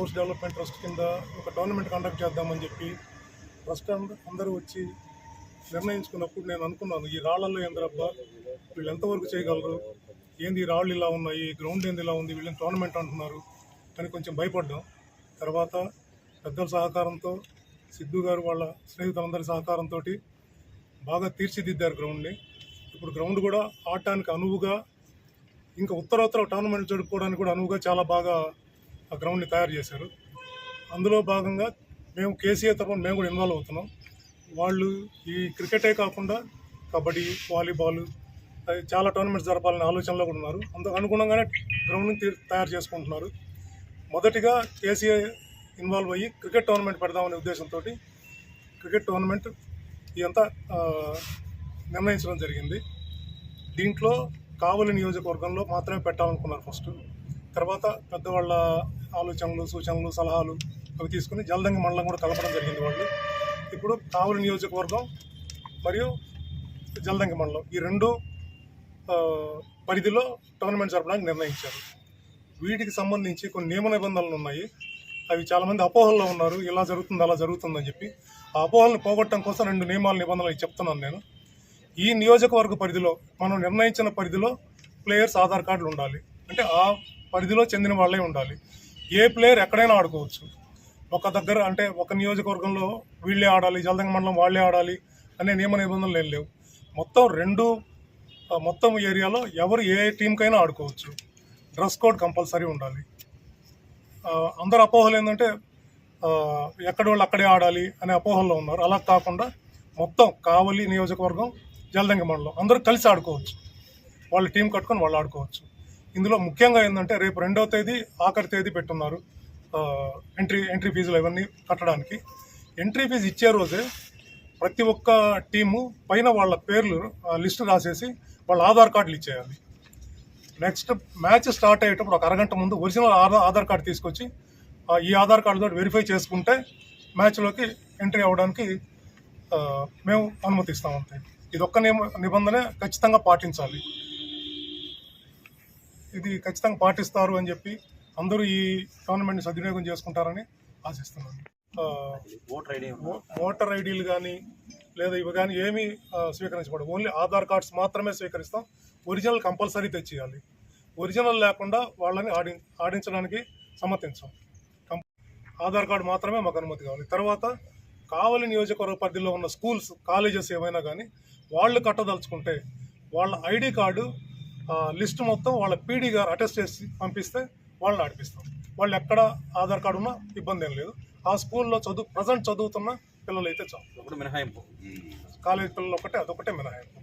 Sports development trust కింద ఒక tournament conduct చేద్దామని చెప్పి ట్రస్ట్ అందరూ వచ్చి నిర్ణయించుకున్నప్పుడు నేను అనుకున్నాను, ఈ రాళ్లలో ఏంద్రబ్బా వీళ్ళు ఎంతవరకు చేయగలరు, ఏంది ఈ రాళ్ళు ఇలా ఉన్నాయి, గ్రౌండ్ ఏంది ఇలా ఉంది, వీళ్ళని టోర్నమెంట్ అంటున్నారు అని కొంచెం భయపడ్డాం. తర్వాత పెద్దల సహకారంతో, సిద్ధు గారు వాళ్ళ స్నేహితులందరి సహకారంతో బాగా తీర్చిదిద్దారు గ్రౌండ్ని. ఇప్పుడు గ్రౌండ్ కూడా ఆడటానికి అనువుగా, ఇంకా ఉత్తరోత్తర టోర్నమెంట్ జరుపుకోవడానికి కూడా అనువుగా చాలా బాగా ఆ గ్రౌండ్ని తయారు చేశారు. అందులో భాగంగా మేము కేసీఆర్ తరఫున మేము కూడా ఇన్వాల్వ్ అవుతున్నాం. వాళ్ళు ఈ క్రికెటే కాకుండా కబడ్డీ, వాలీబాల్ చాలా టోర్నమెంట్స్ జరపాలనే ఆలోచనలో కూడా ఉన్నారు. అందుకు అనుగుణంగానే గ్రౌండ్ని తయారు చేసుకుంటున్నారు. మొదటిగా కేసీఆర్ ఇన్వాల్వ్ అయ్యి క్రికెట్ టోర్నమెంట్ పెడదామనే ఉద్దేశంతో క్రికెట్ టోర్నమెంట్ ఇదంతా నిర్ణయించడం జరిగింది. దీంట్లో కావలి నియోజకవర్గంలో మాత్రమే పెట్టాలనుకున్నారు ఫస్ట్. తర్వాత పెద్దవాళ్ళ ఆలోచనలు, సూచనలు, సలహాలు అవి తీసుకుని జలదంగి మండలం కూడా కలపడం జరిగింది వాళ్ళు. ఇప్పుడు కావలి నియోజకవర్గం మరియు జలదంగి మండలం ఈ రెండు పరిధిలో టోర్నమెంట్ జరపడానికి నిర్ణయించారు. వీటికి సంబంధించి కొన్ని నియమ నిబంధనలు ఉన్నాయి. అవి చాలామంది అపోహల్లో ఉన్నారు, ఇలా జరుగుతుంది అలా జరుగుతుందని చెప్పి. ఆ అపోహలను పోగొట్టడం కోసం 2 నియమాల నిబంధనలు చెప్తున్నాను నేను. ఈ నియోజకవర్గ పరిధిలో మనం నిర్ణయించిన పరిధిలో ప్లేయర్స్ ఆధార్ కార్డులు ఉండాలి. అంటే ఆ పరిధిలో చెందిన వాళ్ళే ఉండాలి. ఏ ప్లేయర్ ఎక్కడైనా ఆడుకోవచ్చు. ఒక దగ్గర అంటే ఒక నియోజకవర్గంలో వీళ్ళే ఆడాలి, జలదంగి మండలం వాళ్ళే ఆడాలి అనే నియమ నిబంధనలు ఏం లేవు. మొత్తం ఏరియాలో ఎవరు ఏ టీంకైనా ఆడుకోవచ్చు. డ్రెస్ కోడ్ కంపల్సరీ ఉండాలి. అందరు అపోహలు ఏంటంటే ఎక్కడి వాళ్ళు అక్కడే ఆడాలి అనే అపోహల్లో ఉన్నారు. అలా కాకుండా మొత్తం కావలి నియోజకవర్గం, జలదంగి మండలం అందరూ కలిసి ఆడుకోవచ్చు. వాళ్ళ టీం కట్టుకొని వాళ్ళు ఆడుకోవచ్చు. ఇందులో ముఖ్యంగా ఏంటంటే రేపు 2వ తేదీ ఆఖరి తేదీ పెట్టున్నారు ఎంట్రీ ఫీజులు ఇవన్నీ కట్టడానికి. ఎంట్రీ ఫీజు ఇచ్చే రోజే ప్రతి ఒక్క టీము పైన వాళ్ళ పేర్లు లిస్టు రాసేసి వాళ్ళ ఆధార్ కార్డులు ఇచ్చేయాలి. నెక్స్ట్ మ్యాచ్ స్టార్ట్ అయ్యేటప్పుడు ఒక అరగంట ముందు ఒరిజినల్ ఆధార్ కార్డు తీసుకొచ్చి ఈ ఆధార్ కార్డుతో వెరిఫై చేసుకుంటే మ్యాచ్లోకి ఎంట్రీ అవ్వడానికి మేము అనుమతిస్తాం. అంతే. ఇదొక్క నిబంధన ఖచ్చితంగా పాటించాలి. ఇది ఖచ్చితంగా పాటిస్తారు అని చెప్పి అందరూ ఈ టోర్నమెంట్ని సద్వినియోగం చేసుకుంటారని ఆశిస్తున్నాను. ఓటర్ ఐడీలు కానీ లేదా ఇవి కానీ ఏమీ స్వీకరించబడవు. ఓన్లీ ఆధార్ కార్డ్స్ మాత్రమే స్వీకరిస్తాం. ఒరిజినల్ కంపల్సరీ తెచ్చేయాలి. ఒరిజినల్ లేకుండా వాళ్ళని ఆడించడానికి సమ్మతించాం. ఆధార్ కార్డు మాత్రమే మాకు అనుమతి కావాలి. తర్వాత కావలి నియోజకవర్గ పరిధిలో ఉన్న స్కూల్స్, కాలేజెస్ ఏమైనా కానీ వాళ్ళు కట్టదలుచుకుంటే వాళ్ళ ఐడి కార్డు లిస్ట్ మొత్తం వాళ్ళ పీడీ గారు అటెస్ట్ చేసి పంపిస్తే వాళ్ళని ఆడిపిస్తాం. వాళ్ళు ఎక్కడ ఆధార్ కార్డు ఉన్నా ఇబ్బంది ఏం లేదు. ఆ స్కూల్లో ప్రజెంట్ చదువుతున్న పిల్లలు అయితే చాలు. మినహాయింపు కాలేజ్ పిల్లలు అదొకటే మినహాయింపు.